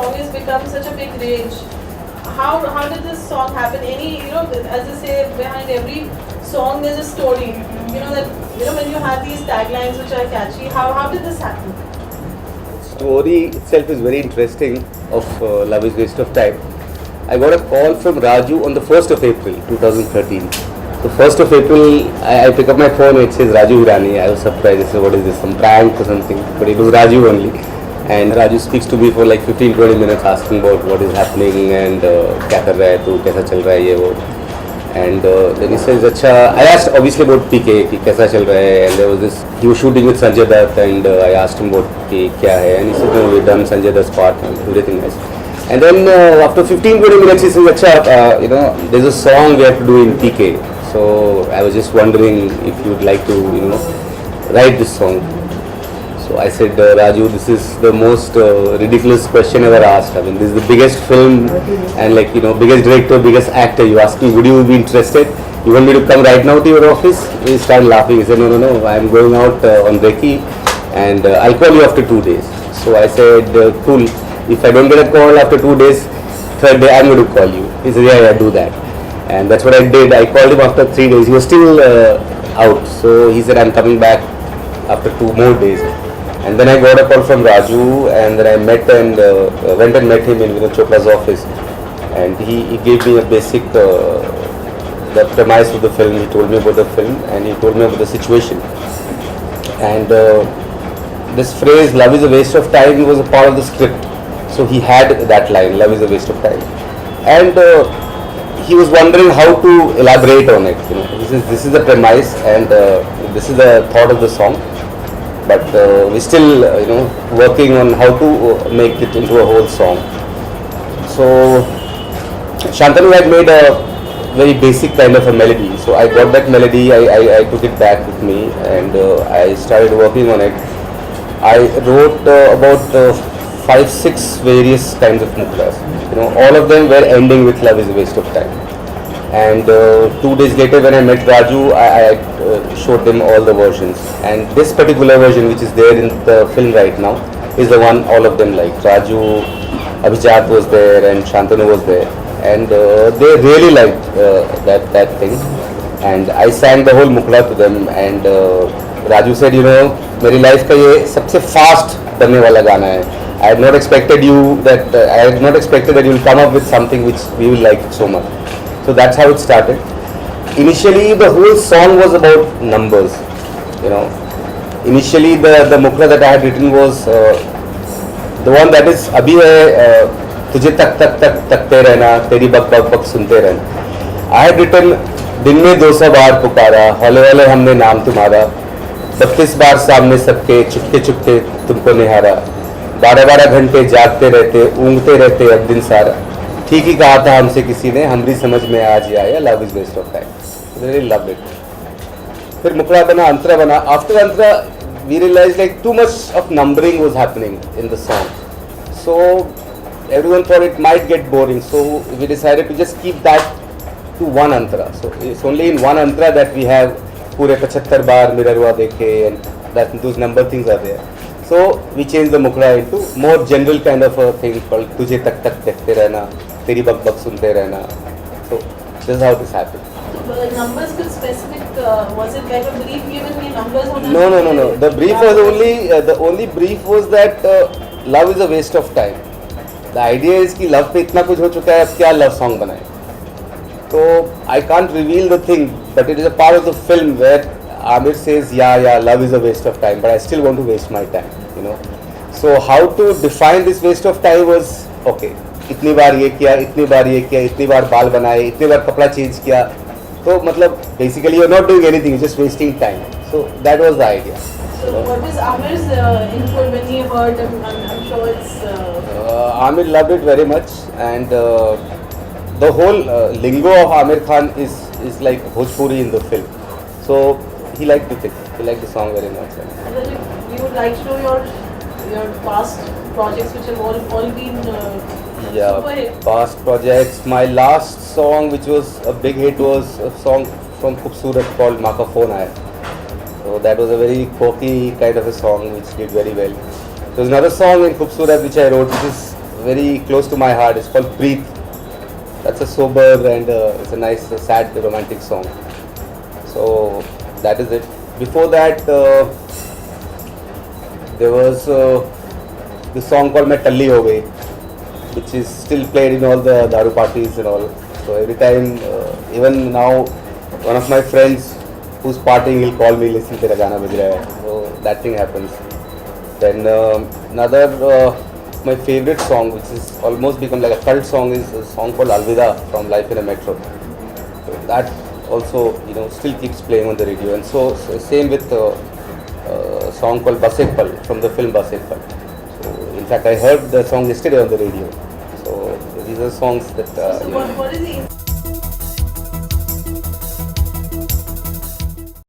song has become such a big rage. How did this song happen? As they say, behind every song there's a story. When you have these taglines which are catchy, how did this happen? Story itself is very interesting of Love is Waste of Time. I got a call from Raju on the 1st of April 2013. So 1st of April, I pick up my phone, it says Raju Hirani. I was surprised, I said what is this, some prank or something, but it was Raju only. And Raju speaks to me for like 15-20 minutes asking about what is happening and kya kar raha hai tu, kaisa chal raha hai ye wo. And then he says, Acha, I asked obviously about PK, ki kaisa chal raha hai, and there was this, he was shooting with Sanjay Dutt and I asked him about ki kya hai, and he said, no, we've done Sanjay Dutt's part and everything else. And then after 15-20 minutes he says, Acha, there's a song we have to do in PK. So I was just wondering if you'd like to, write this song. So I said, Raju, this is the most ridiculous question ever asked. I mean, this is the biggest film and biggest director, biggest actor. You ask me, would you be interested? You want me to come right now to your office? He started laughing. He said, no, I'm going out on recce and I'll call you after 2 days. So I said, cool. If I don't get a call after 2 days, third day I'm going to call you. He said, yeah, do that. And that's what I did. I called him after 3 days. He was still out. So he said, I'm coming back after 2 more days. And then I got a call from Raju, and then I met and went and met him in Vinod Chopra's office. And he gave me a basic the premise of the film. He told me about the film and he told me about the situation. And this phrase, love is a waste of time, was a part of the script. So he had that line, love is a waste of time. And he was wondering how to elaborate on it. This is the premise and this is the thought of the song. But we're still, working on how to make it into a whole song. So Shantanu had made a very basic kind of a melody. So I got that melody, I took it back with me and I started working on it. I wrote about 5-6 various kinds of muklas. All of them were ending with love is a waste of time. And 2 days later when I met Raju, I showed him all the versions. And this particular version which is there in the film right now is the one all of them like. Raju, Abhijat was there and Shantanu was there. And they really liked that thing. And I sang the whole mukla to them and Raju said, मेरी life का ये सबसे fast बनने वाला गाना है. I had not expected that you will come up with something which we will like so much. So that's how it started. Initially, the whole song was about numbers. Initially, the mukla that I had written was the one that is अभी है तुझे तक तक तक तकते रहना तेरी बक बक बक सुनते रहना. I had written दिन में 200 बार पुकारा हौले हौले हमने नाम तुम्हारा 32 बार सामने सबके चुपके चुपके तुमको निहारा 12-12 घंटे जागते रहते ऊँगते रहते अब दिन सारा ठीक ही कहा था हमसे किसी ने हमारी समझ में आज ही आया love is waste of time. Really loved it. फिर मुकरा बना अंतरा बना. आफ्टर अंतरा we realise like too much of numbering was happening in the song. So everyone thought it might get boring, so we decided to just keep that to one antara. So it's only in one antara that we have पूरे 75 बार mirror हुआ देखे and that those number things are there. So we changed the mukla into more general kind of a thing called तुझे तक तक देखते रहना तेरी बक बक सुनते रहना. So this is how this happened. The numbers were specific. Was it like a brief given me numbers on? No. The brief was the only brief was that love is a waste of time. The idea is कि love पे इतना कुछ हो चुका है अब क्या love song बनाए. So I can't reveal the thing, but it is a part of the film where Amir says, yeah, love is a waste of time, but I still want to waste my time, So how to define this waste of time was, okay, इतनी बार ये किया, इतनी बार ये किया, इतनी बार बाल बनाए, इतनी बार कपड़ा चेंज किया. तो मतलब basically you're not doing anything, you're just wasting time. So that was the idea. So what was Amir's input when he heard? I'm sure it's. Amir loved it very much, and the whole lingo of Amir Khan is like Bhojpuri in the film. So he liked it. He liked the song very much. And then you would like to know your past projects which have all been super hit. Past projects. My last song, which was a big hit, was a song from Khubsurat called "Maa Ka Phone Aaya." So that was a very quirky kind of a song which did very well. There's another song in Khubsurat which I wrote, which is very close to my heart. It's called Breathe. That's a sober and it's a nice, sad, romantic song. So that is it. Before that, there was the song called "Main Talli Ho Gayi," which is still played in all the daru parties and all. So every time, even now, one of my friends who's partying, he'll call me, listen, tera gana baj raha hai. So that thing happens. Then another, my favorite song, which is almost become like a cult song, is a song called Alvida from Life in a Metro. So that also, still keeps playing on the radio. And so same with a song called Basekpal from the film Basekpal. So in fact, I heard the song yesterday on the radio. So these are songs that. So what is the